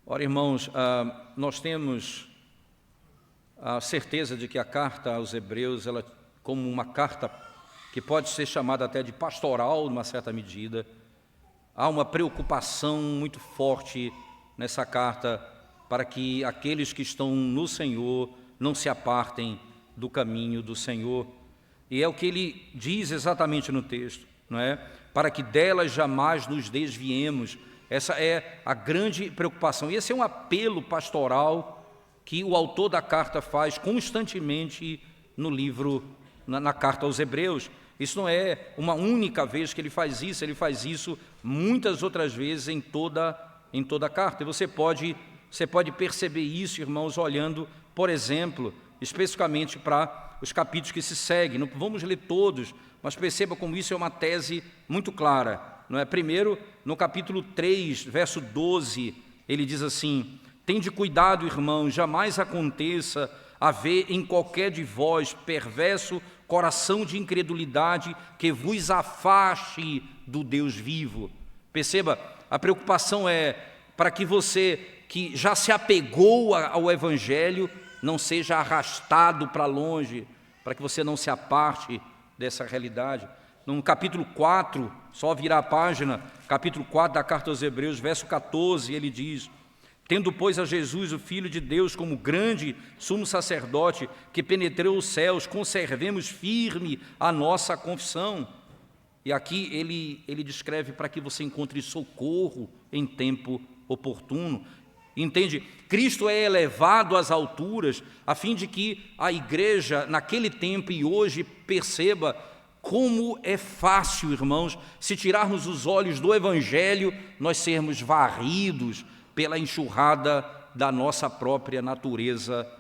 Ora, irmãos, nós temos a certeza de que a carta aos Hebreus, ela, como uma carta que pode ser chamada até de pastoral, numa certa medida, há uma preocupação muito forte nessa carta para que aqueles que estão no Senhor não se apartem do caminho do Senhor. E é o que ele diz exatamente no texto, não é? Para que delas jamais nos desviemos. Essa é a grande preocupação. E esse é um apelo pastoral que o autor da carta faz constantemente no livro, na carta aos Hebreus. Isso não é uma única vez que ele faz isso muitas outras vezes em toda a carta. E você pode perceber isso, irmãos, olhando, por exemplo, especificamente para os capítulos que se seguem. Não vamos ler todos, mas perceba como isso é uma tese muito clara. Não é? Primeiro, no capítulo 3, verso 12, ele diz assim: tende cuidado, irmãos, jamais aconteça haver em qualquer de vós perverso coração de incredulidade que vos afaste do Deus vivo. Perceba, a preocupação é para que você, que já se apegou ao Evangelho, não seja arrastado para longe, para que você não se aparte dessa realidade. No capítulo 4, só virar a página, capítulo 4 da carta aos Hebreus, verso 14, ele diz: tendo, pois, a Jesus, o Filho de Deus, como grande sumo sacerdote que penetrou os céus, conservemos firme a nossa confissão. E aqui ele descreve para que você encontre socorro em tempo oportuno. Entende? Cristo é elevado às alturas a fim de que a igreja, naquele tempo e hoje, perceba como é fácil, irmãos, se tirarmos os olhos do Evangelho, nós sermos varridos pela enxurrada da nossa própria natureza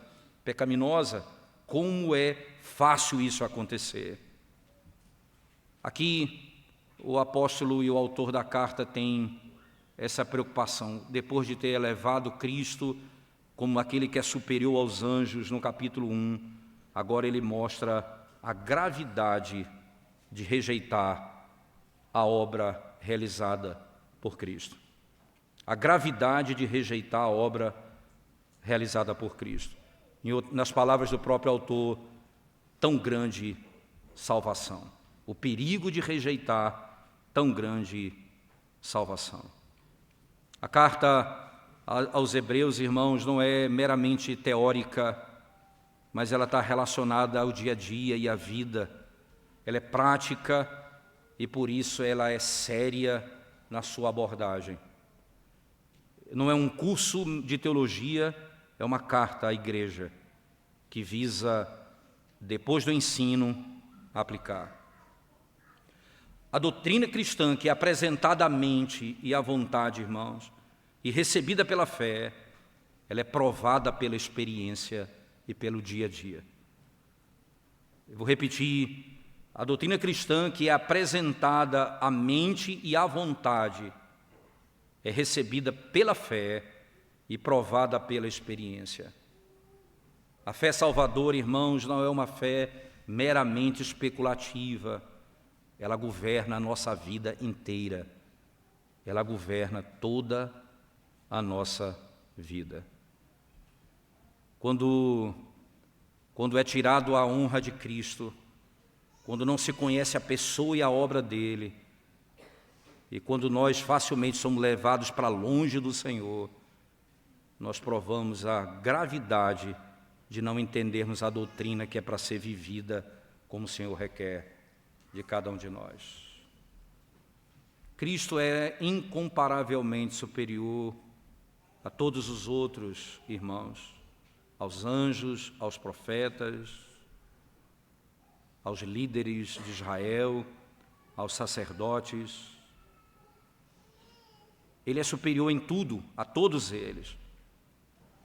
pecaminosa. Como é fácil isso acontecer. Aqui o apóstolo e o autor da carta têm essa preocupação, depois de ter elevado Cristo como aquele que é superior aos anjos no capítulo 1, agora ele mostra a gravidade de rejeitar a obra realizada por Cristo. A gravidade de rejeitar a obra realizada por Cristo. Nas palavras do próprio autor, tão grande salvação. O perigo de rejeitar tão grande salvação. A carta aos Hebreus, irmãos, não é meramente teórica, mas ela está relacionada ao dia a dia e à vida. Ela é prática e, por isso, ela é séria na sua abordagem. Não é um curso de teologia, é uma carta à igreja que visa, depois do ensino, aplicar. A doutrina cristã que é apresentada à mente e à vontade, irmãos, e recebida pela fé, ela é provada pela experiência e pelo dia a dia. Eu vou repetir: a doutrina cristã que é apresentada à mente e à vontade é recebida pela fé e provada pela experiência. A fé salvadora, irmãos, não é uma fé meramente especulativa. Ela governa a nossa vida inteira. Ela governa toda a nossa vida. Quando é tirado a honra de Cristo, quando não se conhece a pessoa e a obra dele, e quando nós facilmente somos levados para longe do Senhor, nós provamos a gravidade de não entendermos a doutrina que é para ser vivida como o Senhor requer de cada um de nós. Cristo é incomparavelmente superior a todos os outros irmãos, aos anjos, aos profetas, aos líderes de Israel, aos sacerdotes. Ele é superior em tudo, a todos eles.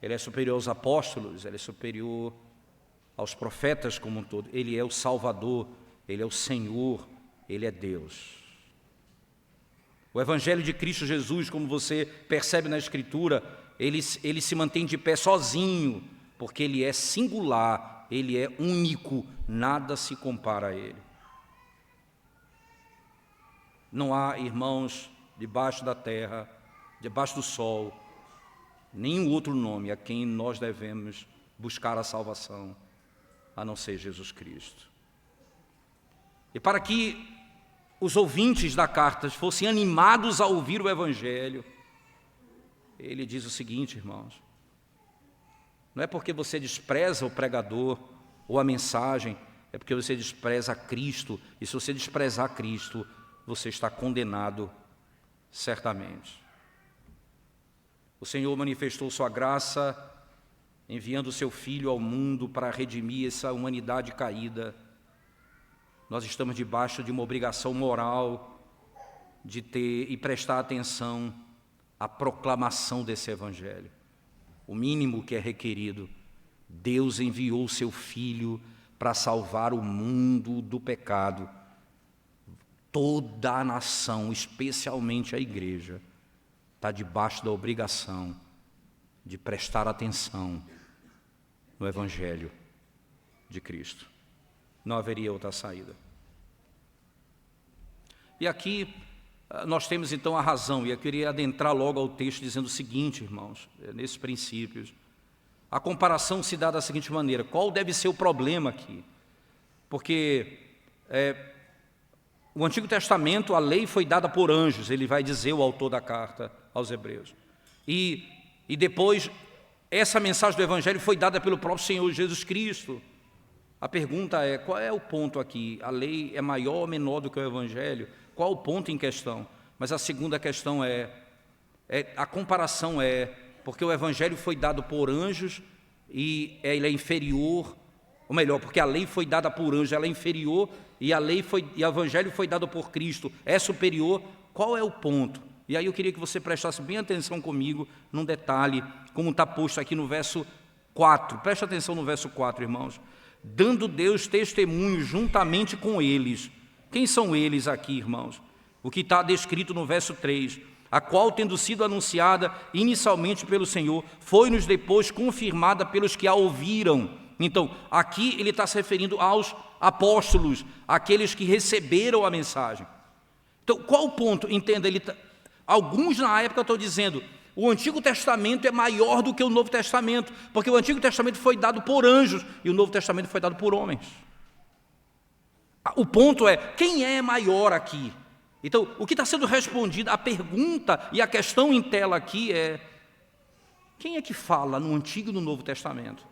Ele é superior aos apóstolos, ele é superior aos profetas como um todo. Ele é o Salvador, ele é o Senhor, ele é Deus. O Evangelho de Cristo Jesus, como você percebe na Escritura, ele se mantém de pé sozinho, porque ele é singular, ele é único, nada se compara a ele. Não há, irmãos, debaixo da terra, debaixo do sol, nenhum outro nome a quem nós devemos buscar a salvação, a não ser Jesus Cristo. E para que os ouvintes da carta fossem animados a ouvir o Evangelho, ele diz o seguinte, irmãos: não é porque você despreza o pregador ou a mensagem, é porque você despreza Cristo, e se você desprezar Cristo, você está condenado certamente. O Senhor manifestou sua graça, enviando o seu Filho ao mundo para redimir essa humanidade caída. Nós estamos debaixo de uma obrigação moral de ter e prestar atenção à proclamação desse Evangelho. O mínimo que é requerido: Deus enviou o seu Filho para salvar o mundo do pecado. Toda a nação, especialmente a igreja, está debaixo da obrigação de prestar atenção no Evangelho de Cristo. Não haveria outra saída. E aqui nós temos então a razão, e eu queria adentrar logo ao texto dizendo o seguinte, irmãos, nesses princípios. A comparação se dá da seguinte maneira: qual deve ser o problema aqui? Porque o Antigo Testamento, a lei foi dada por anjos, ele vai dizer, o autor da carta aos Hebreus. E depois, essa mensagem do Evangelho foi dada pelo próprio Senhor Jesus Cristo. A pergunta é: qual é o ponto aqui? A lei é maior ou menor do que o Evangelho? Qual o ponto em questão? Mas a segunda questão a comparação porque o Evangelho foi dado por anjos e ele é inferior, ou melhor, porque a lei foi dada por anjos, ela é inferior, e o Evangelho foi dado por Cristo, é superior. Qual é o ponto? E aí eu queria que você prestasse bem atenção comigo num detalhe, como está posto aqui no verso 4. Preste atenção no verso 4, irmãos. Dando Deus testemunho juntamente com eles. Quem são eles aqui, irmãos? O que está descrito no verso 3. A qual, tendo sido anunciada inicialmente pelo Senhor, foi-nos depois confirmada pelos que a ouviram. Então, aqui ele está se referindo aos apóstolos, aqueles que receberam a mensagem. Então, qual o ponto? Entenda, alguns na época estão dizendo: o Antigo Testamento é maior do que o Novo Testamento, porque o Antigo Testamento foi dado por anjos e o Novo Testamento foi dado por homens. O ponto é: quem é maior aqui? Então, o que está sendo respondido, a pergunta e a questão em tela aqui é: quem é que fala no Antigo e no Novo Testamento?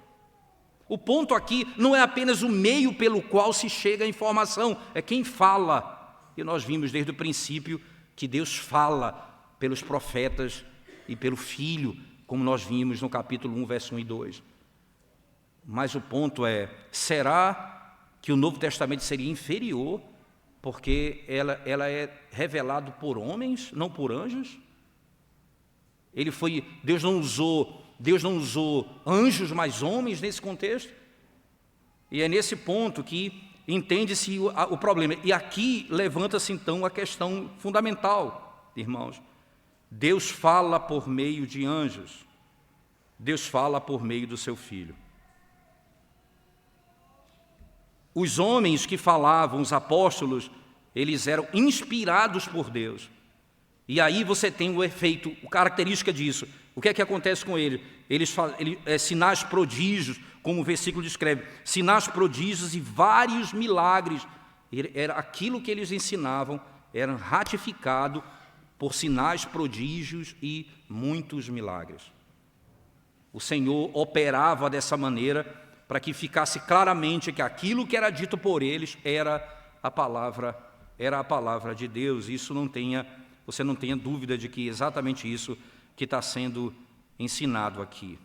O ponto aqui não é apenas o meio pelo qual se chega à informação, é quem fala. E nós vimos desde o princípio que Deus fala pelos profetas e pelo Filho, como nós vimos no capítulo 1, verso 1 e 2. Mas o ponto é: será que o Novo Testamento seria inferior, porque ela é revelado por homens, não por anjos? Deus não usou anjos, mas homens nesse contexto? E é nesse ponto que entende-se o problema. E aqui levanta-se então a questão fundamental, irmãos. Deus fala por meio de anjos. Deus fala por meio do seu Filho. Os homens que falavam, os apóstolos, eles eram inspirados por Deus. E aí você tem o efeito, a característica disso. O que é que acontece com eles? Sinais prodígios, como o versículo descreve, sinais prodígios e vários milagres. Era aquilo que eles ensinavam, era ratificado por sinais prodígios e muitos milagres. O Senhor operava dessa maneira para que ficasse claramente que aquilo que era dito por eles era a palavra de Deus. Você não tenha dúvida de que é exatamente isso que está sendo ensinado aqui.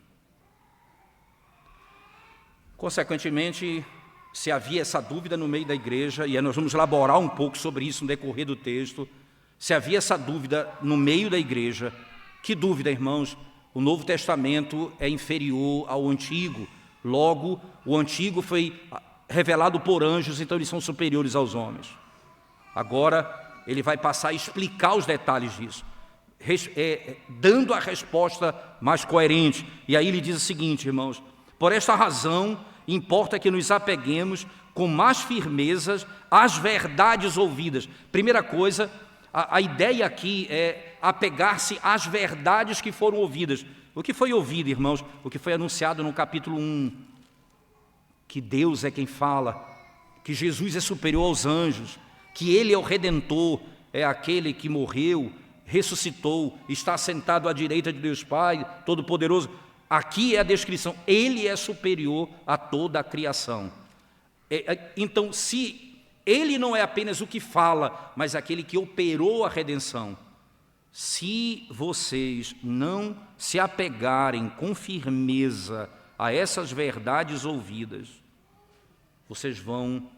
Consequentemente, se havia essa dúvida no meio da igreja, e nós vamos elaborar um pouco sobre isso no decorrer do texto, se havia essa dúvida no meio da igreja, que dúvida, irmãos? O Novo Testamento é inferior ao Antigo, logo, o Antigo foi revelado por anjos, então eles são superiores aos homens. Agora, ele vai passar a explicar os detalhes disso, dando a resposta mais coerente. E aí ele diz o seguinte, irmãos: por esta razão, importa que nos apeguemos com mais firmezas às verdades ouvidas. Primeira coisa, a ideia aqui é apegar-se às verdades que foram ouvidas. O que foi ouvido, irmãos? O que foi anunciado no capítulo 1, que Deus é quem fala, que Jesus é superior aos anjos, que Ele é o Redentor, é aquele que morreu, ressuscitou, está sentado à direita de Deus Pai, Todo-Poderoso. Aqui é a descrição, Ele é superior a toda a criação. Então, se Ele não é apenas o que fala, mas aquele que operou a redenção, se vocês não se apegarem com firmeza a essas verdades ouvidas, vocês vão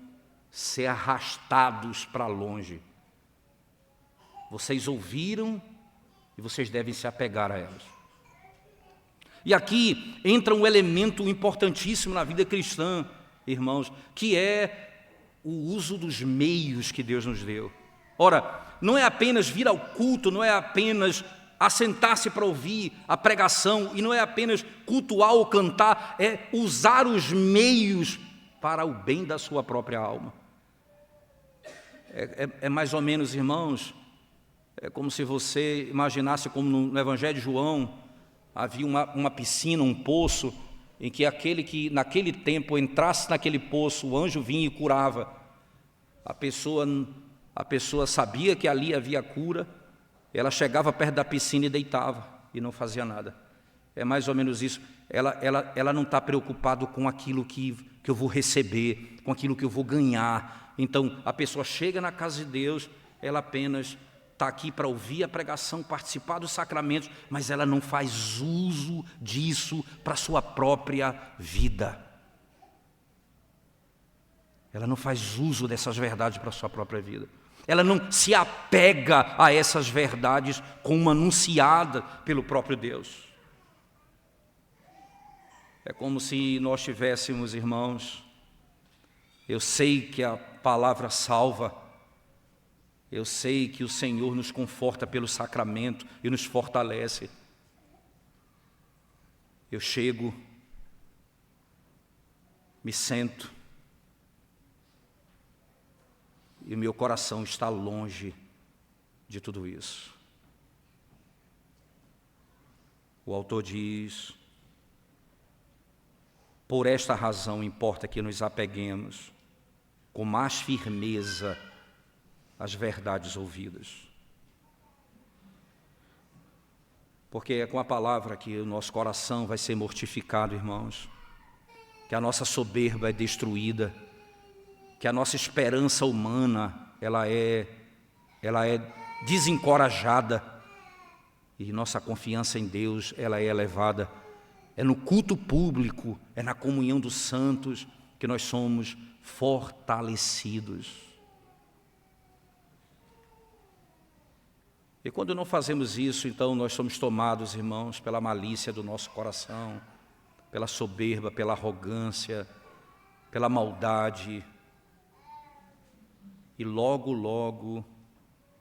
ser arrastados para longe. Vocês ouviram e vocês devem se apegar a elas. E aqui entra um elemento importantíssimo na vida cristã, irmãos, que é o uso dos meios que Deus nos deu. Ora, não é apenas vir ao culto, não é apenas assentar-se para ouvir a pregação, e não é apenas cultuar ou cantar, é usar os meios para o bem da sua própria alma. É mais ou menos, irmãos, é como se você imaginasse como no Evangelho de João havia uma piscina, um poço, em que aquele que naquele tempo entrasse naquele poço, o anjo vinha e curava. A pessoa sabia que ali havia cura, ela chegava perto da piscina e deitava, e não fazia nada. É mais ou menos isso. Ela não está preocupada com aquilo que eu vou receber, com aquilo que eu vou ganhar. Então, a pessoa chega na casa de Deus, ela apenas está aqui para ouvir a pregação, participar dos sacramentos, mas ela não faz uso disso para a sua própria vida. Ela não faz uso dessas verdades para a sua própria vida. Ela não se apega a essas verdades como anunciada pelo próprio Deus. É como se nós tivéssemos, irmãos, eu sei que a palavra salva, eu sei que o Senhor nos conforta pelo sacramento e nos fortalece. Eu chego, me sento, e o meu coração está longe de tudo isso. O autor diz: por esta razão importa que nos apeguemos com mais firmeza às verdades ouvidas. Porque é com a palavra que o nosso coração vai ser mortificado, irmãos, que a nossa soberba é destruída, que a nossa esperança humana ela é desencorajada e nossa confiança em Deus ela é elevada. É no culto público, é na comunhão dos santos que nós somos fortalecidos. E quando não fazemos isso, então nós somos tomados, irmãos, pela malícia do nosso coração, pela soberba, pela arrogância, pela maldade. E logo, logo,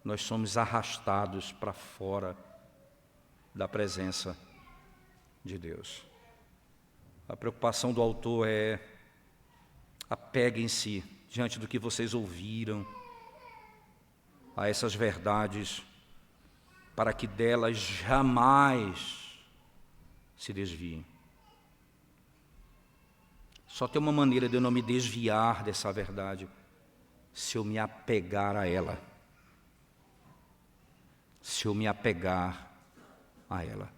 nós somos arrastados para fora da presença de Deus. A preocupação do autor é: apeguem-se diante do que vocês ouviram a essas verdades, para que delas jamais se desviem. Só tem uma maneira de eu não me desviar dessa verdade: se eu me apegar a ela. Se eu me apegar a ela.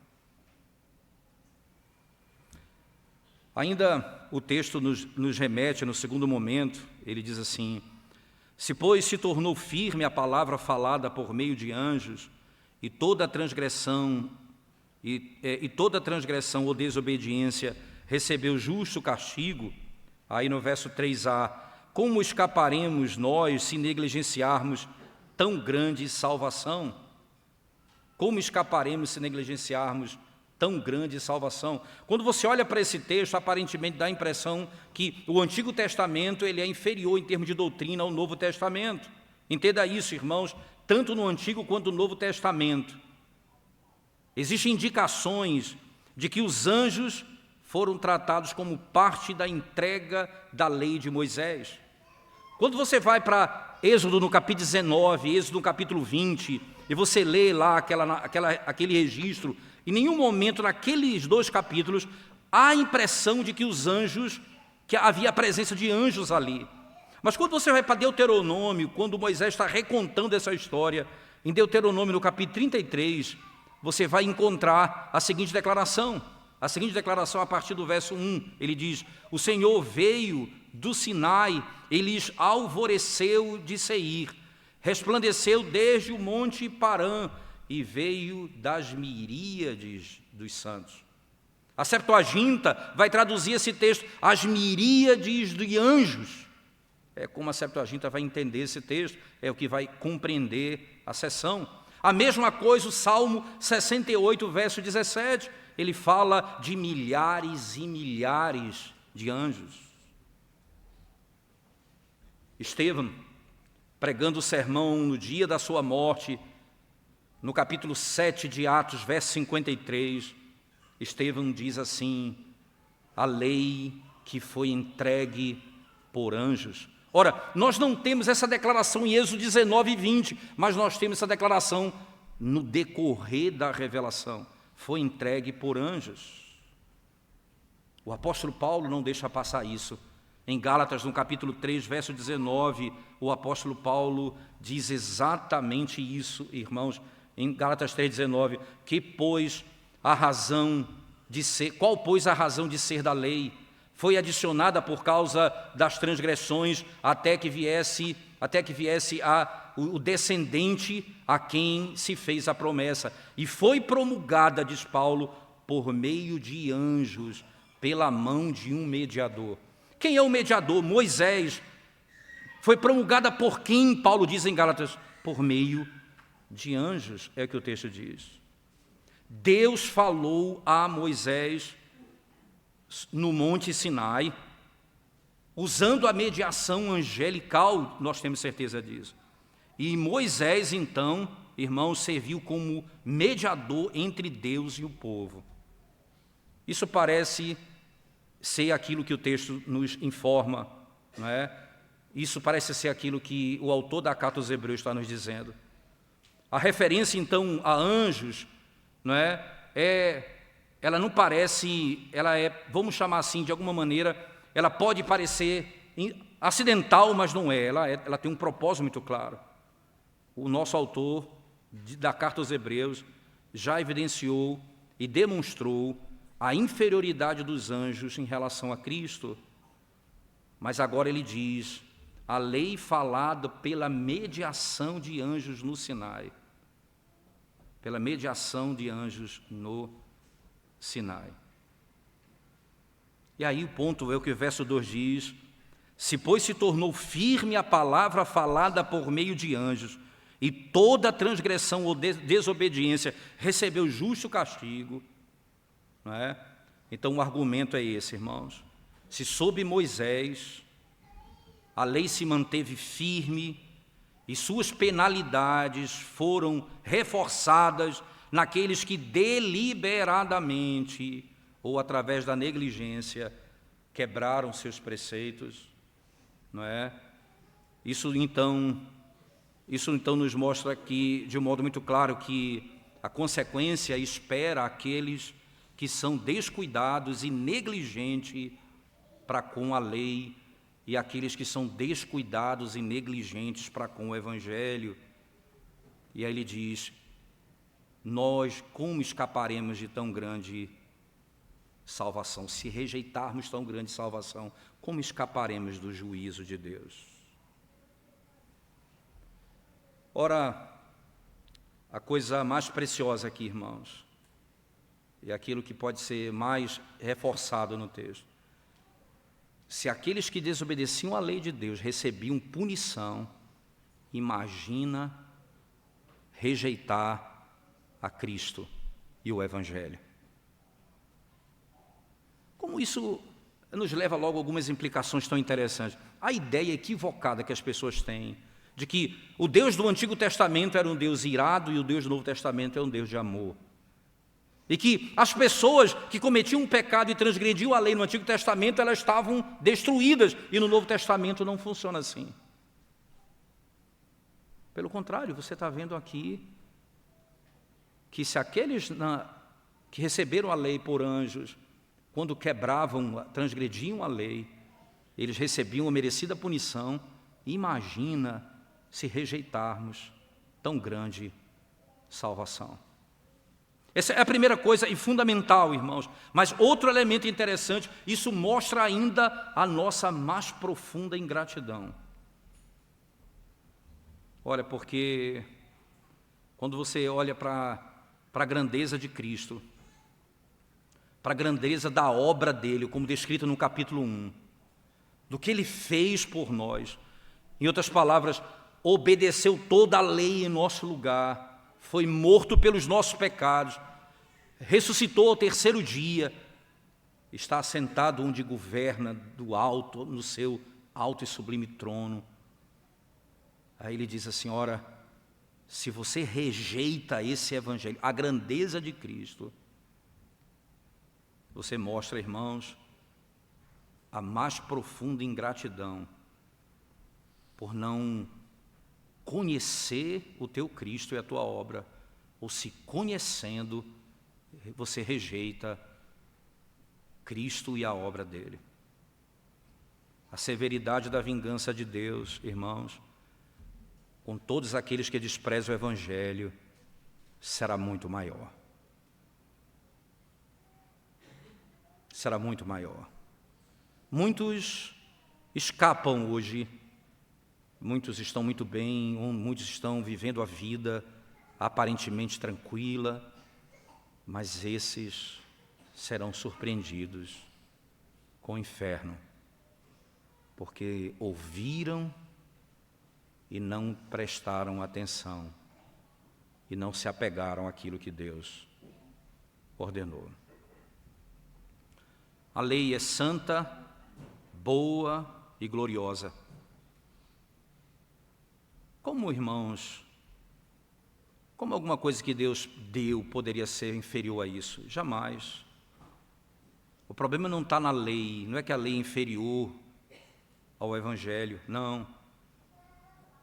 Ainda o texto nos remete, no segundo momento, ele diz assim: se, pois, se tornou firme a palavra falada por meio de anjos, e toda transgressão ou desobediência recebeu justo castigo, aí no verso 3a, como escaparemos nós se negligenciarmos tão grande salvação? Como escaparemos se negligenciarmos tão grande salvação? Quando você olha para esse texto, aparentemente dá a impressão que o Antigo Testamento ele é inferior em termos de doutrina ao Novo Testamento. Entenda isso, irmãos, tanto no Antigo quanto no Novo Testamento. Existem indicações de que os anjos foram tratados como parte da entrega da lei de Moisés. Quando você vai para Êxodo no capítulo 19, Êxodo no capítulo 20, e você lê lá aquele registro Em nenhum momento naqueles 2 capítulos há a impressão de que os anjos, que havia a presença de anjos ali. Mas quando você vai para Deuteronômio, quando Moisés está recontando essa história, em Deuteronômio, no capítulo 33, você vai encontrar a seguinte declaração. A seguinte declaração a partir do verso 1, ele diz: o Senhor veio do Sinai, ele lhes alvoreceu de Seir, resplandeceu desde o monte Parã e veio das miríades dos santos. A Septuaginta vai traduzir esse texto, as miríades de anjos. É como a Septuaginta vai entender esse texto, é o que vai compreender a seção. A mesma coisa o Salmo 68, verso 17, ele fala de milhares e milhares de anjos. Estevão, pregando o sermão no dia da sua morte, no capítulo 7 de Atos, verso 53, Estevão diz assim: a lei que foi entregue por anjos. Ora, nós não temos essa declaração em Êxodo 19 e 20, mas nós temos essa declaração no decorrer da revelação. Foi entregue por anjos. O apóstolo Paulo não deixa passar isso. Em Gálatas, no capítulo 3, verso 19, o apóstolo Paulo diz exatamente isso, irmãos, em Gálatas 3,19, que pois a razão de ser, qual pois a razão de ser da lei? Foi adicionada por causa das transgressões até que viesse o descendente a quem se fez a promessa. E foi promulgada, diz Paulo, por meio de anjos, pela mão de um mediador. Quem é o mediador? Moisés. Foi promulgada por quem? Paulo diz em Gálatas, por meio de anjos, é o que o texto diz. Deus falou a Moisés no Monte Sinai, usando a mediação angelical, nós temos certeza disso. E Moisés, então, irmãos, serviu como mediador entre Deus e o povo. Isso parece ser aquilo que o texto nos informa, não é? Isso parece ser aquilo que o autor da carta aos Hebreus está nos dizendo. A referência, então, a anjos, não é? Ela não parece, ela é, vamos chamar assim, de alguma maneira, ela pode parecer acidental, mas não é. Ela tem um propósito muito claro. O nosso autor da carta aos Hebreus já evidenciou e demonstrou a inferioridade dos anjos em relação a Cristo. Mas agora ele diz, a lei falada pela mediação de anjos no Sinai. Pela mediação de anjos no Sinai. E aí o ponto é o que o verso 2 diz: se pois se tornou firme a palavra falada por meio de anjos, e toda transgressão ou desobediência recebeu justo castigo, não é? Então o argumento é esse, irmãos. Se sob Moisés a lei se manteve firme e suas penalidades foram reforçadas naqueles que deliberadamente ou através da negligência quebraram seus preceitos, não é? Isso então nos mostra que, de um modo muito claro, que a consequência espera aqueles que são descuidados e negligentes para com a lei e aqueles que são descuidados e negligentes para com o Evangelho. E aí ele diz: nós como escaparemos de tão grande salvação? Se rejeitarmos tão grande salvação, como escaparemos do juízo de Deus? Ora, a coisa mais preciosa aqui, irmãos, é aquilo que pode ser mais reforçado no texto. Se aqueles que desobedeciam à lei de Deus recebiam punição, imagina rejeitar a Cristo e o Evangelho. Como isso nos leva logo a algumas implicações tão interessantes. A ideia equivocada que as pessoas têm de que o Deus do Antigo Testamento era um Deus irado e o Deus do Novo Testamento é um Deus de amor. E que as pessoas que cometiam um pecado e transgrediam a lei no Antigo Testamento, elas estavam destruídas, e no Novo Testamento não funciona assim. Pelo contrário, você está vendo aqui que se aqueles que receberam a lei por anjos, quando quebravam, transgrediam a lei, eles recebiam a merecida punição. Imagina se rejeitarmos tão grande salvação. Essa é a primeira coisa e fundamental, irmãos. Mas outro elemento interessante, isso mostra ainda a nossa mais profunda ingratidão. Olha, porque quando você olha para a grandeza de Cristo, para a grandeza da obra dele, como descrita no capítulo 1, do que ele fez por nós, em outras palavras, obedeceu toda a lei em nosso lugar, foi morto pelos nossos pecados, ressuscitou ao terceiro dia, está assentado onde governa do alto, no seu alto e sublime trono. Aí ele diz assim: ora, se você rejeita esse evangelho, a grandeza de Cristo, você mostra, irmãos, a mais profunda ingratidão por não conhecer o teu Cristo e a tua obra, ou se conhecendo, você rejeita Cristo e a obra dele. A severidade da vingança de Deus, irmãos, com todos aqueles que desprezam o evangelho, será muito maior. Será muito maior. Muitos escapam hoje, muitos estão muito bem, muitos estão vivendo a vida aparentemente tranquila, mas esses serão surpreendidos com o inferno, porque ouviram e não prestaram atenção e não se apegaram àquilo que Deus ordenou. A lei é santa, boa e gloriosa. Como, irmãos, como alguma coisa que Deus deu poderia ser inferior a isso? Jamais. O problema não está na lei, não é que a lei é inferior ao evangelho, não.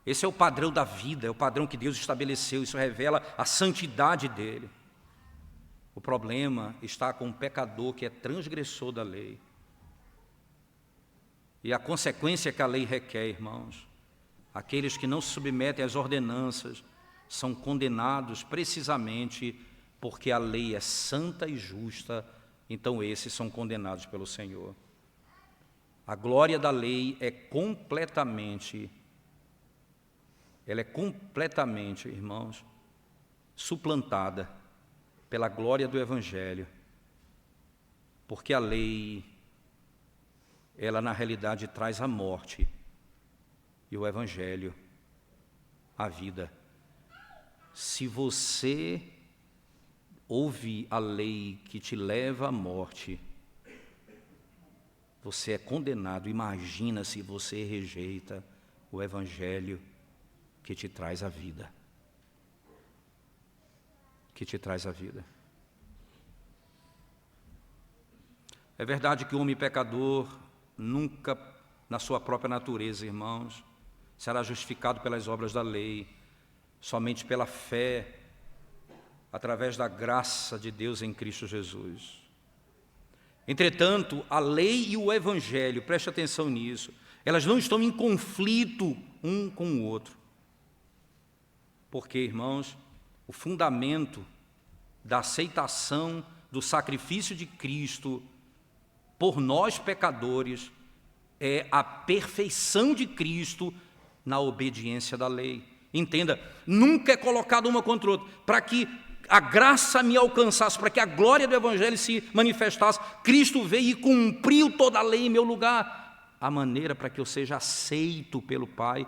Esse é o padrão da vida, é o padrão que Deus estabeleceu, isso revela a santidade dele. O problema está com o pecador que é transgressor da lei. E a consequência que a lei requer, irmãos, aqueles que não se submetem às ordenanças são condenados precisamente porque a lei é santa e justa, então esses são condenados pelo Senhor. A glória da lei é completamente, irmãos, suplantada pela glória do Evangelho, porque a lei, ela na realidade traz a morte, e o Evangelho, a vida. Se você ouve a lei que te leva à morte, você é condenado. Imagina se você rejeita o Evangelho que te traz a vida. Que te traz a vida. É verdade que o homem pecador nunca, na sua própria natureza, irmãos, será justificado pelas obras da lei, somente pela fé, através da graça de Deus em Cristo Jesus. Entretanto, a lei e o evangelho, preste atenção nisso, elas não estão em conflito um com o outro. Porque, irmãos, o fundamento da aceitação do sacrifício de Cristo por nós pecadores é a perfeição de Cristo na obediência da lei. Entenda, nunca é colocado uma contra outra. Para que a graça me alcançasse, para que a glória do Evangelho se manifestasse, Cristo veio e cumpriu toda a lei em meu lugar. A maneira para que eu seja aceito pelo Pai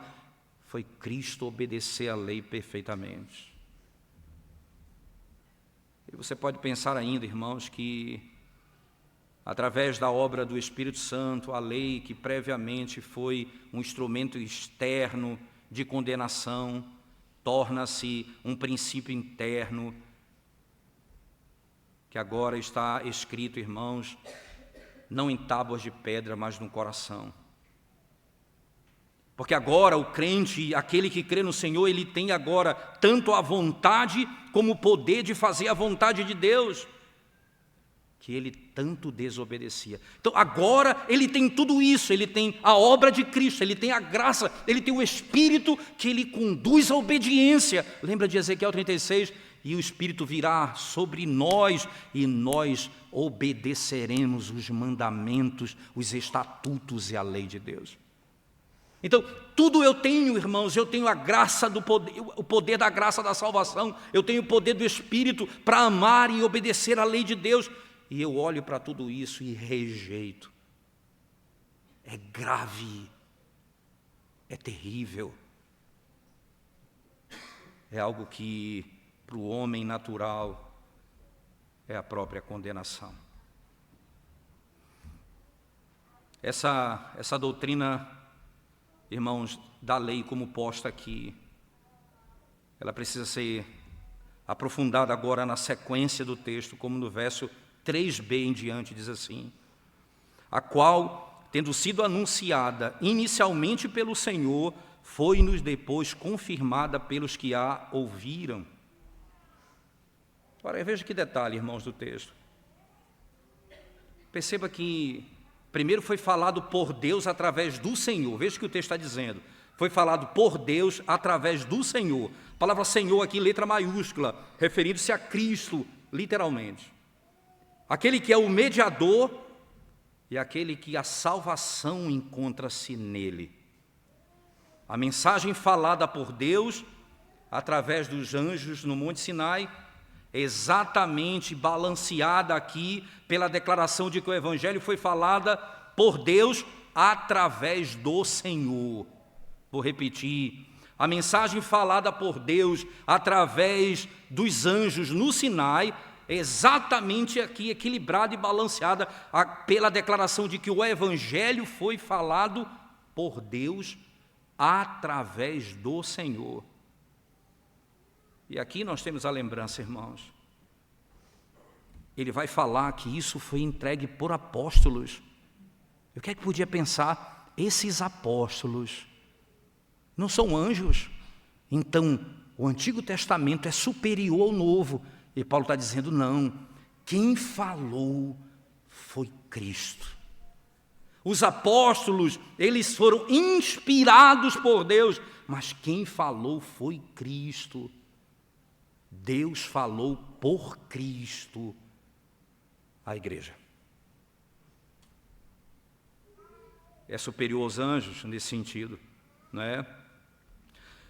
foi Cristo obedecer a lei perfeitamente. E você pode pensar ainda, irmãos, que através da obra do Espírito Santo, a lei que previamente foi um instrumento externo de condenação, torna-se um princípio interno, que agora está escrito, irmãos, não em tábuas de pedra, mas no coração. Porque agora o crente, aquele que crê no Senhor, ele tem agora tanto a vontade como o poder de fazer a vontade de Deus. que ele tanto desobedecia. Então agora ele tem tudo isso, ele tem a obra de Cristo, ele tem a graça, ele tem o Espírito que ele conduz à obediência. Lembra de Ezequiel 36? E o Espírito virá sobre nós e nós obedeceremos os mandamentos, os estatutos e a lei de Deus. Então, tudo eu tenho, irmãos, eu tenho a graça do poder, o poder da graça da salvação, eu tenho o poder do Espírito para amar e obedecer a lei de Deus, e eu olho para tudo isso e rejeito. É grave, é terrível, é algo que para o homem natural é a própria condenação. Essa doutrina, irmãos, da lei como posta aqui, ela precisa ser aprofundada agora na sequência do texto, como no verso 3b em diante diz assim: a qual, tendo sido anunciada inicialmente pelo Senhor, foi-nos depois confirmada pelos que a ouviram. Ora, veja que detalhe, irmãos, do texto. Perceba que primeiro foi falado por Deus através do Senhor. Veja o que o texto está dizendo. Foi falado por Deus através do Senhor. A palavra Senhor aqui, letra maiúscula, referindo-se a Cristo, literalmente. Aquele que é o mediador e aquele que a salvação encontra-se nele. A mensagem falada por Deus através dos anjos no Monte Sinai, exatamente balanceada aqui pela declaração de que o Evangelho foi falada por Deus através do Senhor. Vou repetir, a mensagem falada por Deus através dos anjos no Sinai, exatamente aqui equilibrada e balanceada pela declaração de que o Evangelho foi falado por Deus através do Senhor. E aqui nós temos a lembrança, irmãos. Ele vai falar que isso foi entregue por apóstolos. Eu que podia pensar, esses apóstolos não são anjos? Então, o Antigo Testamento é superior ao Novo. E Paulo está dizendo, não, quem falou foi Cristo. Os apóstolos, eles foram inspirados por Deus, mas quem falou foi Cristo. Deus falou por Cristo à igreja. É superior aos anjos nesse sentido, não é?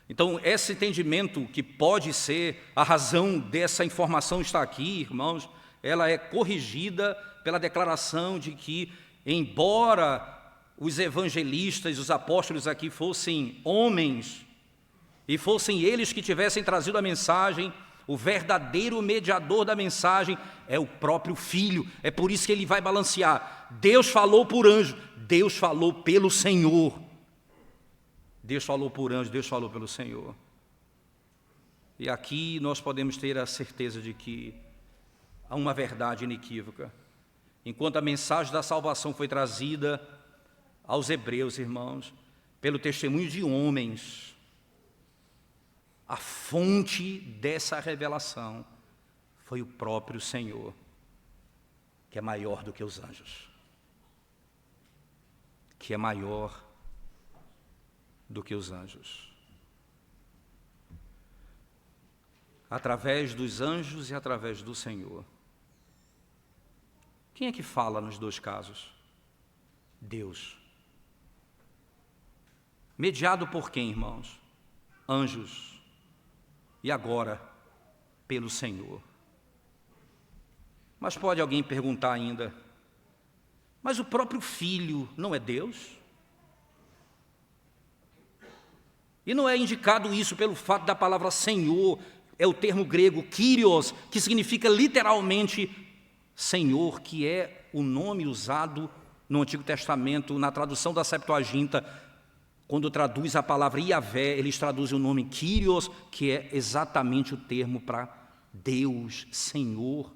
Então, esse entendimento que pode ser a razão dessa informação está aqui, irmãos, ela é corrigida pela declaração de que, embora os evangelistas, os apóstolos aqui fossem homens, e fossem eles que tivessem trazido a mensagem, o verdadeiro mediador da mensagem é o próprio Filho. É por isso que ele vai balancear. Deus falou por anjo, Deus falou pelo Senhor. Deus falou por anjo, Deus falou pelo Senhor. E aqui nós podemos ter a certeza de que há uma verdade inequívoca. Enquanto a mensagem da salvação foi trazida aos hebreus, irmãos, pelo testemunho de homens, a fonte dessa revelação foi o próprio Senhor, que é maior do que os anjos, que é maior do que os anjos. Através dos anjos e através do Senhor. Quem é que fala nos dois casos? Deus. Mediado por quem, irmãos? Anjos. E agora, pelo Senhor. Mas pode alguém perguntar ainda, mas o próprio Filho não é Deus? E não é indicado isso pelo fato da palavra Senhor, é o termo grego Kyrios, que significa literalmente Senhor, que é o nome usado no Antigo Testamento, na tradução da Septuaginta. Quando traduz a palavra Iavé, eles traduzem o nome Kyrios, que é exatamente o termo para Deus, Senhor.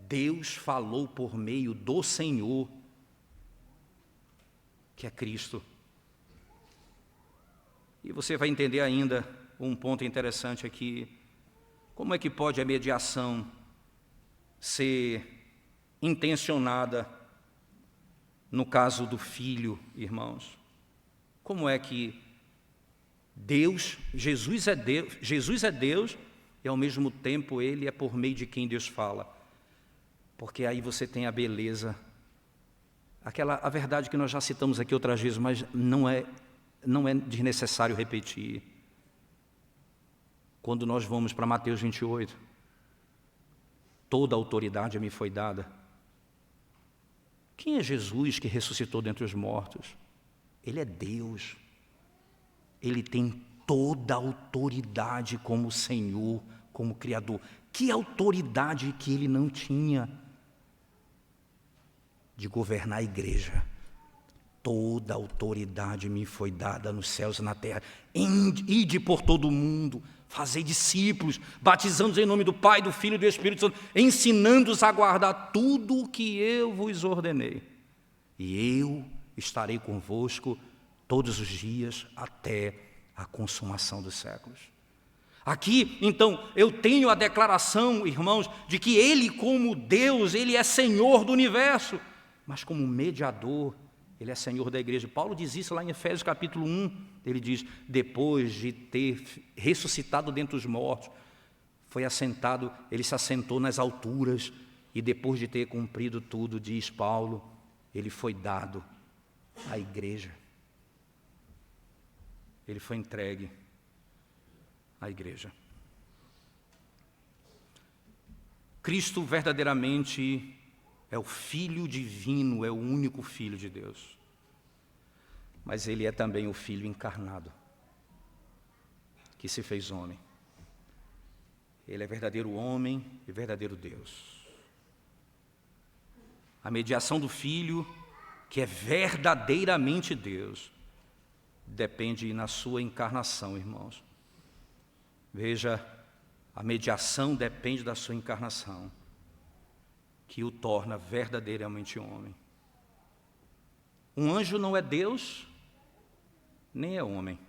Deus falou por meio do Senhor, que é Cristo. E você vai entender ainda um ponto interessante aqui. Como é que pode a mediação ser intencionada no caso do filho, irmãos. Como é que Jesus é Deus e ao mesmo tempo Ele é por meio de quem Deus fala. Porque aí você tem a beleza, a verdade que nós já citamos aqui outras vezes, mas não é desnecessário repetir. Quando nós vamos para Mateus 28, toda a autoridade me foi dada. Quem é Jesus que ressuscitou dentre os mortos? Ele é Deus. Ele tem toda a autoridade como Senhor, como Criador. Que autoridade que Ele não tinha de governar a igreja? Toda a autoridade me foi dada nos céus e na terra. Ide por todo o mundo, fazei discípulos, batizando-os em nome do Pai, do Filho e do Espírito Santo, ensinando-os a guardar tudo o que eu vos ordenei. E eu estarei convosco todos os dias até a consumação dos séculos. Aqui, então, eu tenho a declaração, irmãos, de que Ele, como Deus, Ele é Senhor do universo, mas como mediador, Ele é Senhor da igreja. Paulo diz isso lá em Efésios capítulo 1, ele diz, depois de ter ressuscitado dentre os mortos, ele se assentou nas alturas, e depois de ter cumprido tudo, diz Paulo, Ele foi dado à igreja. Ele foi entregue à igreja. Cristo verdadeiramente é o Filho divino, é o único Filho de Deus. Mas Ele é também o Filho encarnado, que se fez homem. Ele é verdadeiro homem e verdadeiro Deus. A mediação do Filho, que é verdadeiramente Deus, depende na sua encarnação, irmãos. Veja, a mediação depende da sua encarnação, que o torna verdadeiramente homem. Um anjo não é Deus, nem é homem.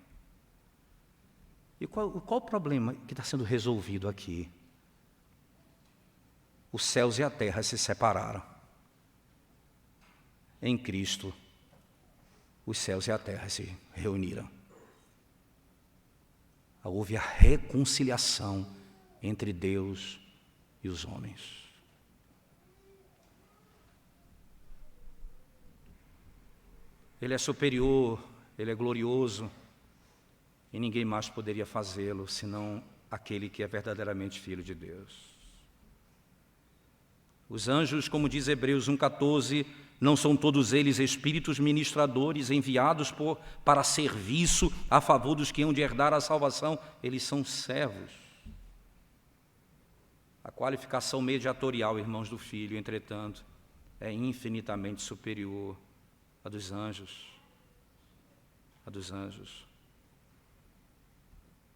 E qual o problema que está sendo resolvido aqui? Os céus e a terra se separaram. Em Cristo, os céus e a terra se reuniram. Houve a reconciliação entre Deus e os homens. Ele é superior, Ele é glorioso, e ninguém mais poderia fazê-lo, senão aquele que é verdadeiramente Filho de Deus. Os anjos, como diz Hebreus 1,14, não são todos eles espíritos ministradores enviados para serviço a favor dos que hão de herdar a salvação? Eles são servos. A qualificação mediatorial, irmãos do Filho, entretanto, é infinitamente superior à dos anjos. A dos anjos.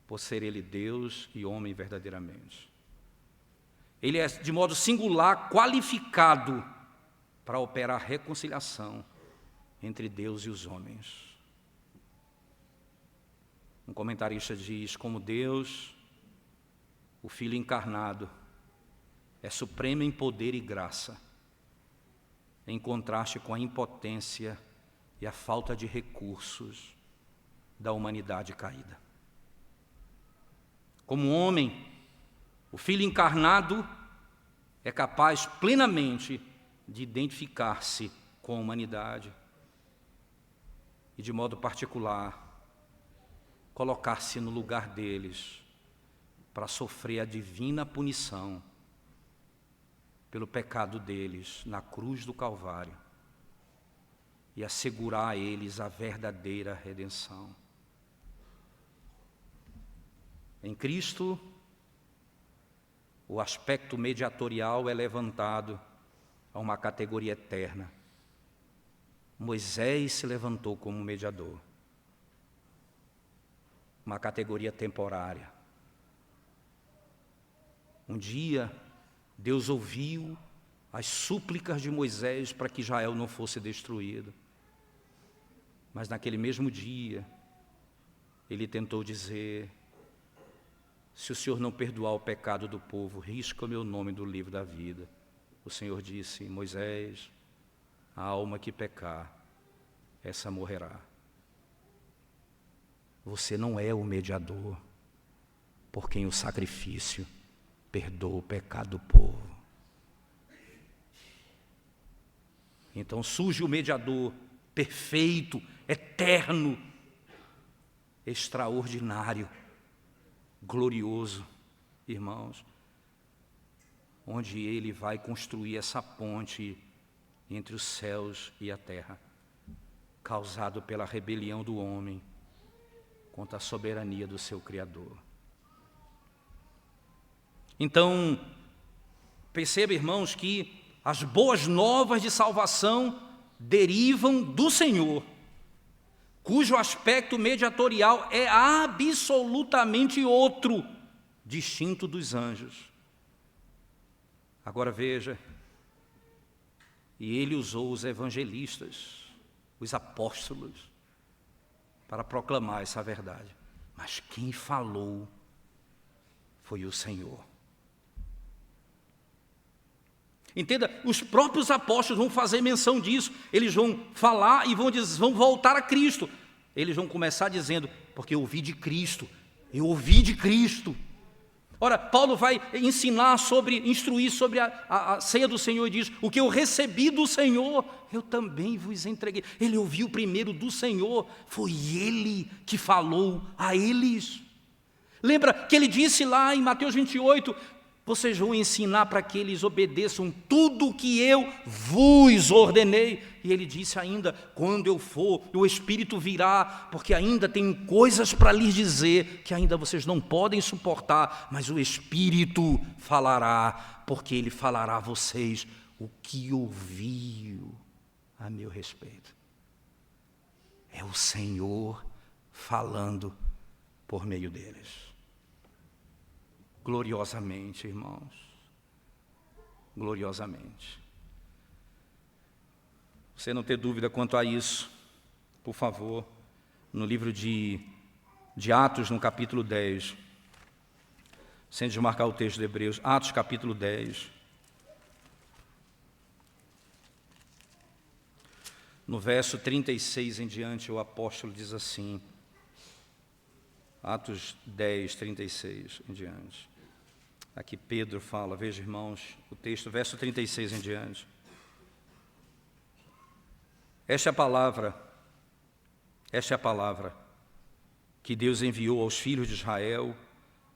Por ser Ele Deus e homem verdadeiramente. Ele é, de modo singular, qualificado para operar reconciliação entre Deus e os homens. Um comentarista diz, como Deus, o Filho encarnado, é supremo em poder e graça, em contraste com a impotência e a falta de recursos da humanidade caída. Como homem, o Filho encarnado é capaz plenamente de identificar-se com a humanidade e, de modo particular, colocar-se no lugar deles para sofrer a divina punição pelo pecado deles na cruz do Calvário e assegurar a eles a verdadeira redenção. Em Cristo, o aspecto mediatorial é levantado a uma categoria eterna. Moisés se levantou como mediador. Uma categoria temporária. Um dia, Deus ouviu as súplicas de Moisés para que Israel não fosse destruído. Mas naquele mesmo dia, ele tentou dizer, se o Senhor não perdoar o pecado do povo, risca o meu nome do livro da vida. o Senhor disse: Moisés, a alma que pecar, essa morrerá. Você não é o mediador por quem o sacrifício perdoa o pecado do povo. Então surge o mediador perfeito, eterno, extraordinário, glorioso, irmãos, onde ele vai construir essa ponte entre os céus e a terra, causado pela rebelião do homem contra a soberania do seu Criador. Então, perceba, irmãos, que as boas novas de salvação derivam do Senhor, cujo aspecto mediatorial é absolutamente outro, distinto dos anjos. Agora veja, e ele usou os evangelistas, os apóstolos, para proclamar essa verdade. Mas quem falou foi o Senhor. Entenda, os próprios apóstolos vão fazer menção disso. Eles vão falar e vão voltar a Cristo. Eles vão começar dizendo: porque eu ouvi de Cristo, eu ouvi de Cristo. Ora, Paulo vai instruir sobre a ceia do Senhor e diz: o que eu recebi do Senhor, eu também vos entreguei. Ele ouviu primeiro do Senhor, foi Ele que falou a eles. Lembra que ele disse lá em Mateus 28, vocês vão ensinar para que eles obedeçam tudo o que eu vos ordenei. E ele disse ainda: quando eu for, o Espírito virá, porque ainda tem coisas para lhes dizer que ainda vocês não podem suportar, mas o Espírito falará, porque ele falará a vocês o que ouviu a meu respeito. É o Senhor falando por meio deles. Gloriosamente, irmãos, gloriosamente. Você não ter dúvida quanto a isso, por favor, no livro de Atos, no capítulo 10, sem desmarcar o texto de Hebreus, Atos capítulo 10, no verso 36 em diante, o apóstolo diz assim, Atos 10, 36 em diante. Aqui Pedro fala, veja, irmãos, o texto, verso 36 em diante. Esta é a palavra que Deus enviou aos filhos de Israel,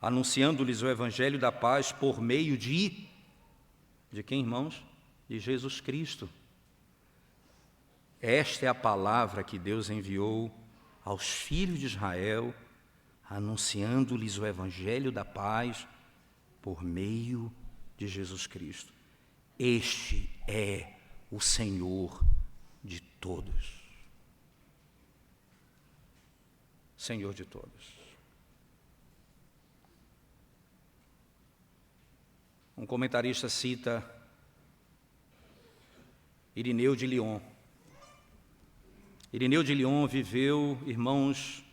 anunciando-lhes o evangelho da paz por meio de quem, irmãos? De Jesus Cristo. Esta é a palavra que Deus enviou aos filhos de Israel, anunciando-lhes o evangelho da paz por meio de Jesus Cristo. Este é o Senhor de todos. Senhor de todos. Um comentarista cita Irineu de Lyon. Irineu de Lyon viveu, irmãos,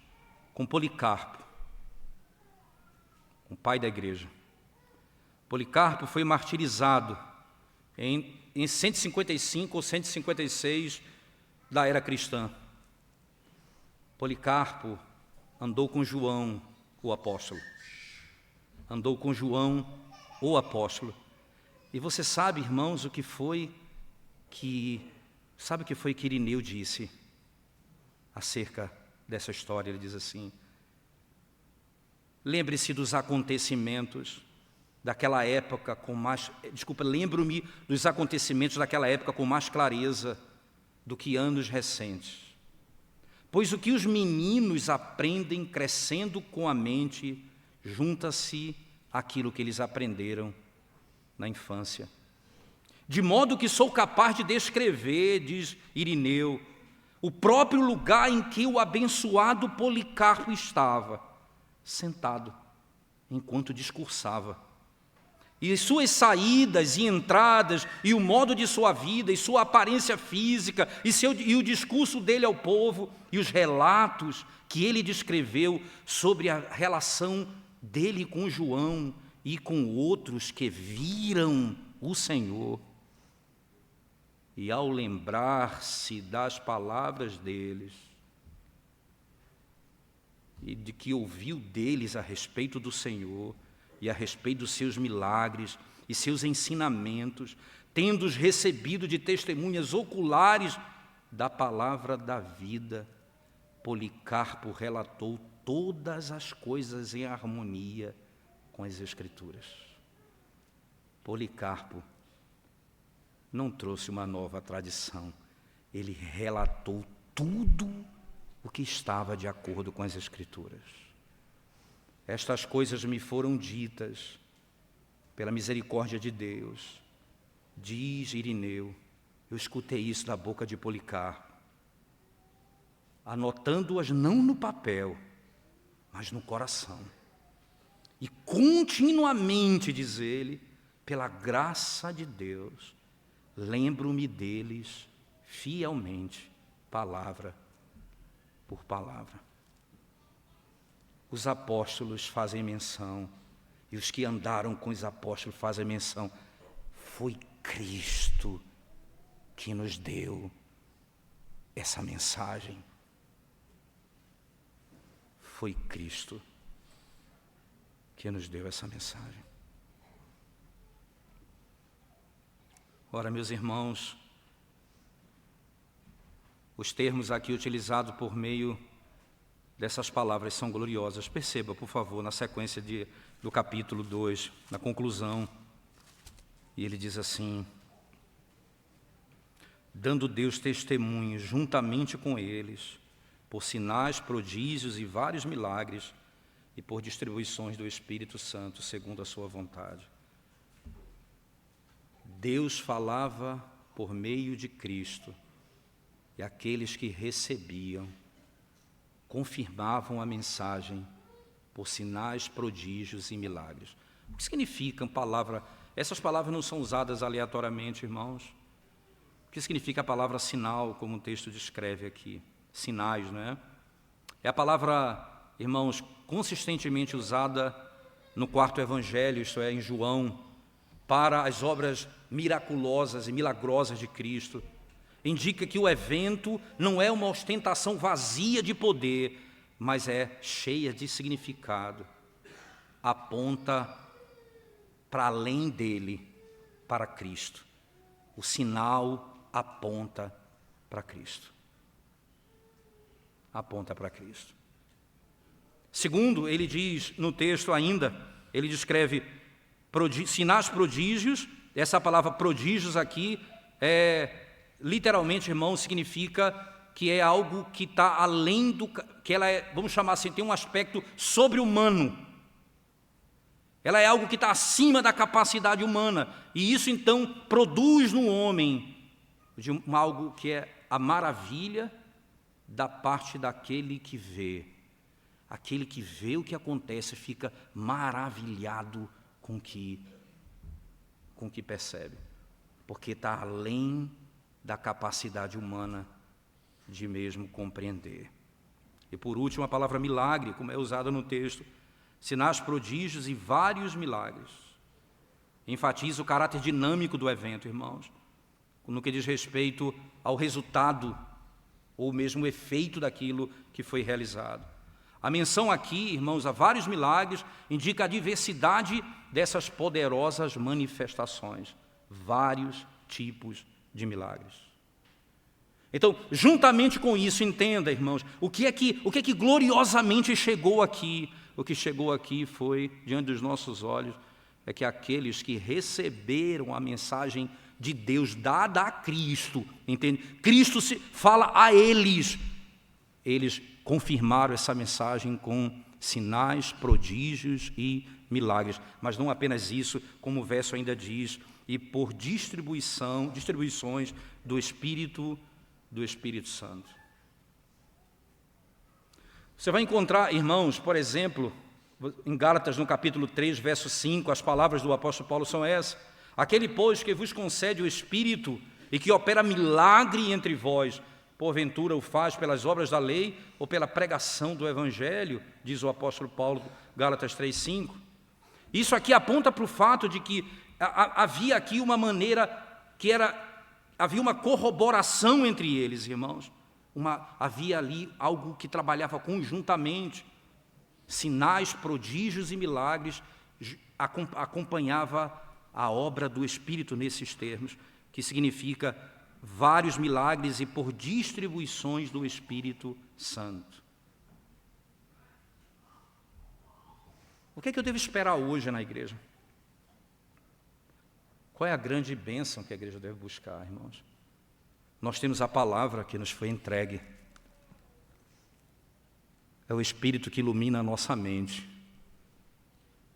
com Policarpo, o pai da igreja. Policarpo foi martirizado em 155 ou 156 da era cristã. Policarpo andou com João, o apóstolo. Andou com João, o apóstolo. E você sabe, irmãos, o que foi que Irineu disse acerca dessa história? Ele diz assim: lembre-se dos acontecimentos daquela época lembro-me dos acontecimentos daquela época com mais clareza do que anos recentes. Pois o que os meninos aprendem crescendo com a mente, junta-se àquilo que eles aprenderam na infância. De modo que sou capaz de descrever, diz Irineu, o próprio lugar em que o abençoado Policarpo estava, sentado, enquanto discursava. E suas saídas e entradas, e o modo de sua vida, e sua aparência física, e o discurso dele ao povo, e os relatos que ele descreveu sobre a relação dele com João e com outros que viram o Senhor, e ao lembrar-se das palavras deles, e de que ouviu deles a respeito do Senhor, e a respeito dos seus milagres e seus ensinamentos, tendo-os recebido de testemunhas oculares da palavra da vida, Policarpo relatou todas as coisas em harmonia com as Escrituras. Policarpo não trouxe uma nova tradição, ele relatou tudo o que estava de acordo com as Escrituras. Estas coisas me foram ditas pela misericórdia de Deus, diz Irineu. Eu escutei isso da boca de Policarpo, anotando-as não no papel, mas no coração. E continuamente, diz ele, pela graça de Deus, lembro-me deles fielmente, palavra por palavra. Os apóstolos fazem menção, e os que andaram com os apóstolos fazem menção. Foi Cristo que nos deu essa mensagem. Foi Cristo que nos deu essa mensagem. Ora, meus irmãos, os termos aqui utilizados por meio dessas palavras são gloriosas. Perceba, por favor, na sequência do capítulo 2, na conclusão, e ele diz assim: dando Deus testemunho juntamente com eles, por sinais, prodígios e vários milagres, e por distribuições do Espírito Santo, segundo a sua vontade. Deus falava por meio de Cristo, e aqueles que recebiam confirmavam a mensagem por sinais, prodígios e milagres. O que significam palavra? Essas palavras não são usadas aleatoriamente, irmãos. O que significa a palavra sinal, como o texto descreve aqui? Sinais, não é? É a palavra, irmãos, consistentemente usada no quarto evangelho, isto é, em João, para as obras miraculosas e milagrosas de Cristo. Indica que o evento não é uma ostentação vazia de poder, mas é cheia de significado. Aponta para além dele, para Cristo. O sinal aponta para Cristo. Aponta para Cristo. Segundo, ele diz no texto ainda, ele descreve sinais, prodígios. Essa palavra prodígios aqui literalmente, irmão, significa que é algo que está além do... que ela é, vamos chamar assim, tem um aspecto sobre-humano. Ela é algo que está acima da capacidade humana. E isso, então, produz no homem algo que é a maravilha da parte daquele que vê. Aquele que vê o que acontece fica maravilhado com o que percebe. Porque está além da capacidade humana de mesmo compreender. E por último, a palavra milagre, como é usada no texto, sinais, prodígios e vários milagres. Enfatiza o caráter dinâmico do evento, irmãos, no que diz respeito ao resultado ou mesmo o efeito daquilo que foi realizado. A menção aqui, irmãos, a vários milagres, indica a diversidade dessas poderosas manifestações, vários tipos de milagres. Então, juntamente com isso, entenda, irmãos, o que é que gloriosamente chegou aqui. O que chegou aqui foi, diante dos nossos olhos, é que aqueles que receberam a mensagem de Deus dada a Cristo, entende? Cristo se fala a eles confirmaram essa mensagem com sinais, prodígios e milagres. Mas não apenas isso, como o verso ainda diz, e por distribuições do Espírito Santo. Você vai encontrar, irmãos, por exemplo, em Gálatas, no capítulo 3, verso 5, as palavras do apóstolo Paulo são essas: aquele, pois, que vos concede o Espírito e que opera milagre entre vós, porventura o faz pelas obras da lei ou pela pregação do Evangelho, diz o apóstolo Paulo, Gálatas 3, 5. Isso aqui aponta para o fato de que havia aqui uma maneira que era havia uma corroboração entre eles, irmãos. Havia ali algo que trabalhava conjuntamente. Sinais, prodígios e milagres acompanhava a obra do Espírito nesses termos, que significa vários milagres e por distribuições do Espírito Santo. O que é que eu devo esperar hoje na igreja? Qual é a grande bênção que a igreja deve buscar, irmãos? Nós temos a palavra que nos foi entregue. É o Espírito que ilumina a nossa mente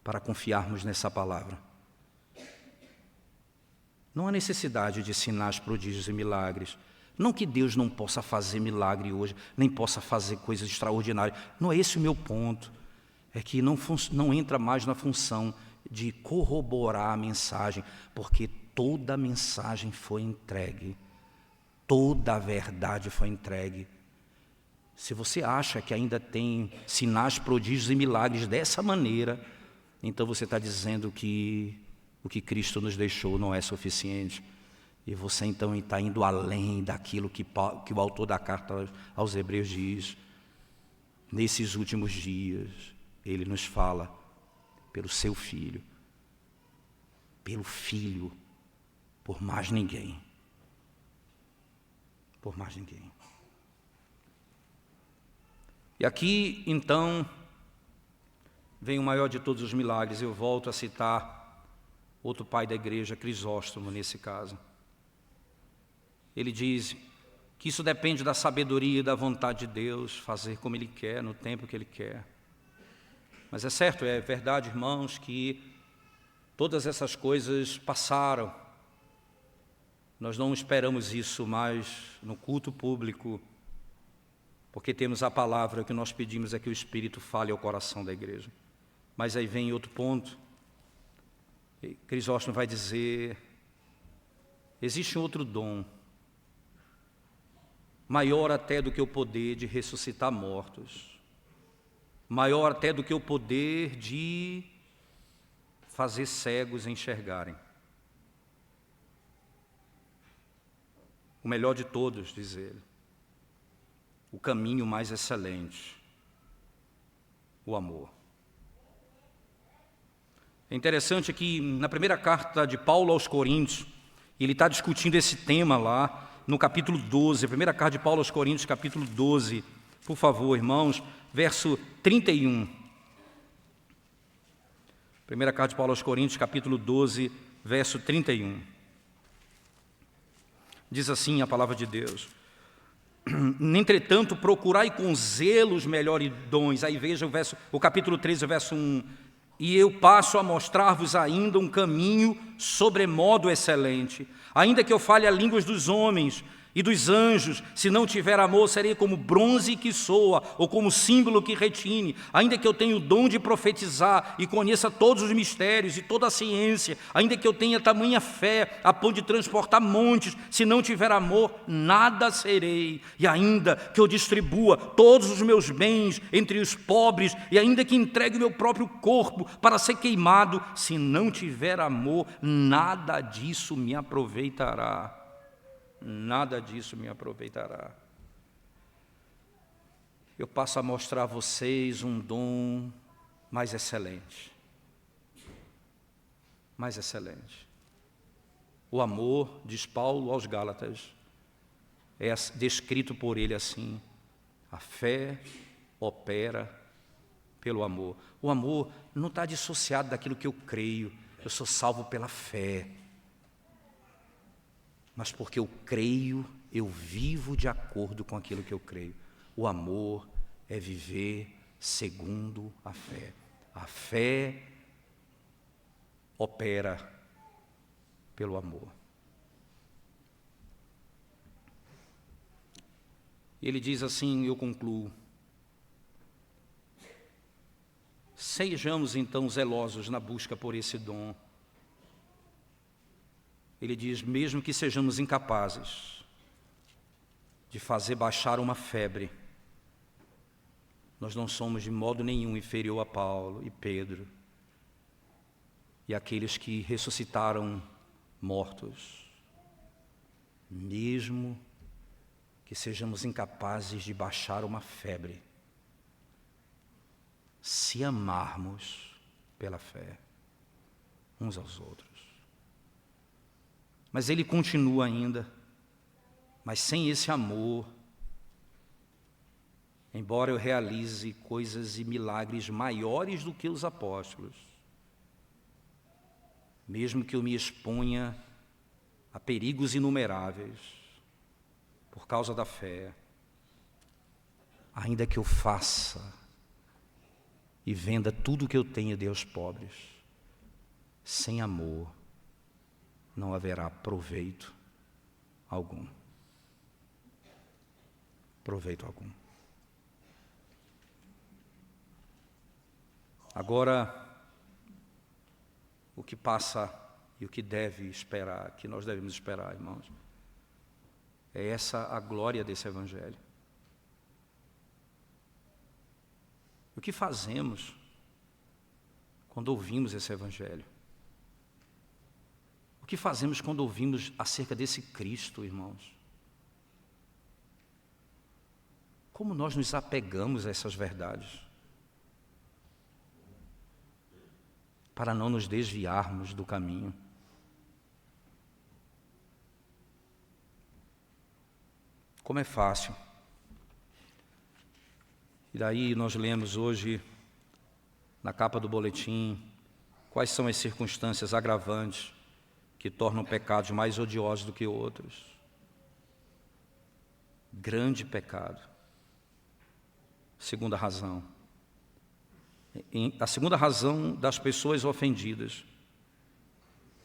para confiarmos nessa palavra. Não há necessidade de sinais, prodígios e milagres. Não que Deus não possa fazer milagre hoje, nem possa fazer coisas extraordinárias. Não é esse o meu ponto. É que não entra mais na função de corroborar a mensagem, porque toda a mensagem foi entregue. Toda a verdade foi entregue. Se você acha que ainda tem sinais, prodígios e milagres dessa maneira, então você está dizendo que o que Cristo nos deixou não é suficiente. E você então está indo além daquilo que o autor da carta aos Hebreus diz. Nesses últimos dias, ele nos fala pelo seu Filho. Pelo Filho, por mais ninguém. Por mais ninguém. E aqui, então, vem o maior de todos os milagres. Eu volto a citar outro pai da igreja, Crisóstomo, nesse caso. Ele diz que isso depende da sabedoria e da vontade de Deus, fazer como Ele quer, no tempo que Ele quer. Mas é certo, é verdade, irmãos, que todas essas coisas passaram. Nós não esperamos isso mais no culto público, porque temos a palavra. O que nós pedimos é que o Espírito fale ao coração da igreja. Mas aí vem outro ponto. Crisóstomo vai dizer, existe um outro dom, maior até do que o poder de ressuscitar mortos, maior até do que o poder de fazer cegos enxergarem. O melhor de todos, diz ele, o caminho mais excelente, o amor. É interessante que na primeira carta de Paulo aos Coríntios, ele está discutindo esse tema lá no capítulo 12, a primeira carta de Paulo aos Coríntios, capítulo 12, por favor, irmãos, verso 31. Primeira carta de Paulo aos Coríntios, capítulo 12, verso 31. Diz assim a palavra de Deus: entretanto, procurai com zelo os melhores dons. Aí veja o capítulo 13, verso 1. E eu passo a mostrar-vos ainda um caminho sobremodo excelente. Ainda que eu fale a línguas dos homens e dos anjos, se não tiver amor, serei como bronze que soa, ou como símbolo que retine. Ainda que eu tenha o dom de profetizar e conheça todos os mistérios e toda a ciência, ainda que eu tenha tamanha fé a ponto de transportar montes, se não tiver amor, nada serei. E ainda que eu distribua todos os meus bens entre os pobres, e ainda que entregue o meu próprio corpo para ser queimado, se não tiver amor, nada disso me aproveitará. Nada disso me aproveitará. Eu passo a mostrar a vocês um dom mais excelente. Mais excelente. O amor, diz Paulo aos Gálatas, é descrito por ele assim: a fé opera pelo amor. O amor não está dissociado daquilo que eu creio. Eu sou salvo pela fé. Mas porque eu creio, eu vivo de acordo com aquilo que eu creio. O amor é viver segundo a fé. A fé opera pelo amor. Ele diz assim, eu concluo: sejamos então zelosos na busca por esse dom. Ele diz, mesmo que sejamos incapazes de fazer baixar uma febre, nós não somos de modo nenhum inferior a Paulo e Pedro e aqueles que ressuscitaram mortos. mesmo que sejamos incapazes de baixar uma febre, se amarmos pela fé uns aos outros. Mas ele continua ainda, mas sem esse amor, embora eu realize coisas e milagres maiores do que os apóstolos, mesmo que eu me exponha a perigos inumeráveis por causa da fé, ainda que eu faça e venda tudo o que eu tenho e dê aos pobres, sem amor não haverá proveito algum. Proveito algum. Agora, o que passa e o que deve esperar, que nós devemos esperar, irmãos, é essa a glória desse Evangelho. O que fazemos quando ouvimos esse Evangelho? O que fazemos quando ouvimos acerca desse Cristo, irmãos? Como nós nos apegamos a essas verdades? Para não nos desviarmos do caminho. Como é fácil. E daí nós lemos hoje, na capa do boletim, quais são as circunstâncias agravantes que tornam pecados mais odiosos do que outros. Grande pecado. Segunda razão. A segunda razão das pessoas ofendidas,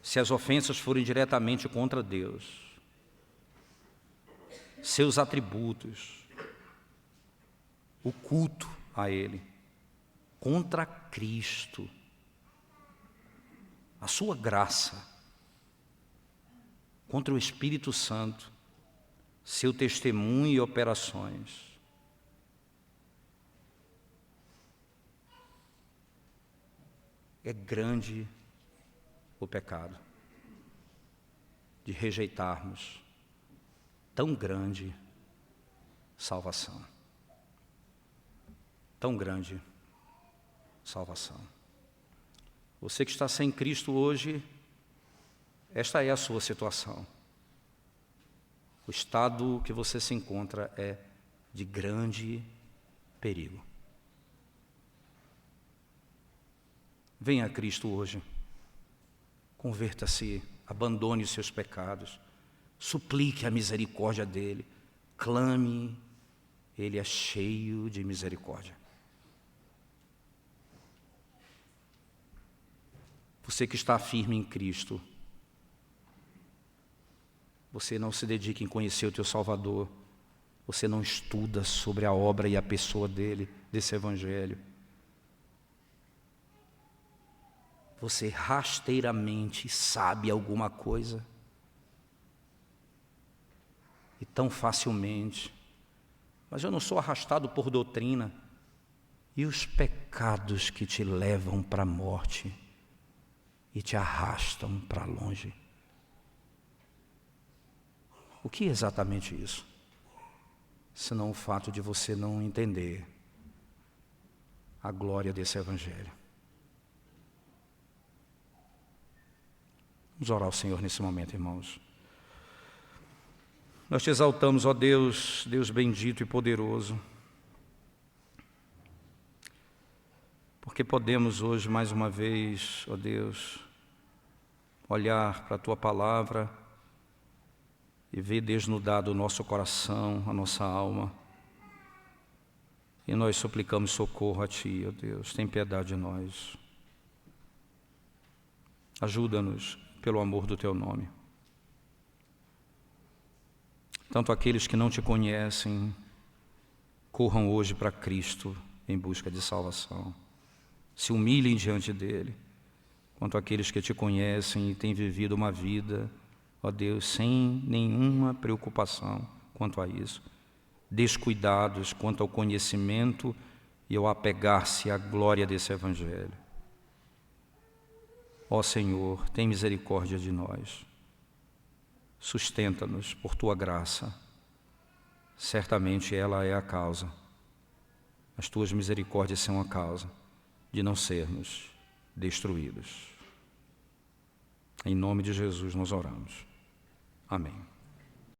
se as ofensas forem diretamente contra Deus, seus atributos, o culto a Ele, contra Cristo, a sua graça, contra o Espírito Santo, seu testemunho e operações. É grande o pecado de rejeitarmos tão grande salvação. Tão grande salvação. Você que está sem Cristo hoje, esta é a sua situação. O estado que você se encontra é de grande perigo. Venha a Cristo hoje, converta-se, abandone os seus pecados, suplique a misericórdia dEle, clame, Ele é cheio de misericórdia. Você que está firme em Cristo, você não se dedica em conhecer o teu Salvador, você não estuda sobre a obra e a pessoa dEle, desse Evangelho. Você rasteiramente sabe alguma coisa e tão facilmente, mas eu não sou arrastado por doutrina. E os pecados que te levam para a morte e te arrastam para longe? O que é exatamente isso? Senão o fato de você não entender a glória desse Evangelho. Vamos orar ao Senhor nesse momento, irmãos. Nós te exaltamos, ó Deus, Deus bendito e poderoso, porque podemos hoje mais uma vez, ó Deus, olhar para a Tua Palavra e ver desnudado o nosso coração, a nossa alma, e nós suplicamos socorro a Ti, ó Deus, tem piedade de nós. Ajuda-nos pelo amor do Teu nome. Tanto aqueles que não Te conhecem, corram hoje para Cristo em busca de salvação. Se humilhem diante dEle, quanto aqueles que Te conhecem e têm vivido uma vida, ó Deus, sem nenhuma preocupação quanto a isso, descuidados quanto ao conhecimento e ao apegar-se à glória desse Evangelho. Ó Senhor, tem misericórdia de nós. sustenta-nos por tua graça. Certamente ela é a causa, as tuas misericórdias são a causa de não sermos destruídos. Em nome de Jesus nós oramos. Amém.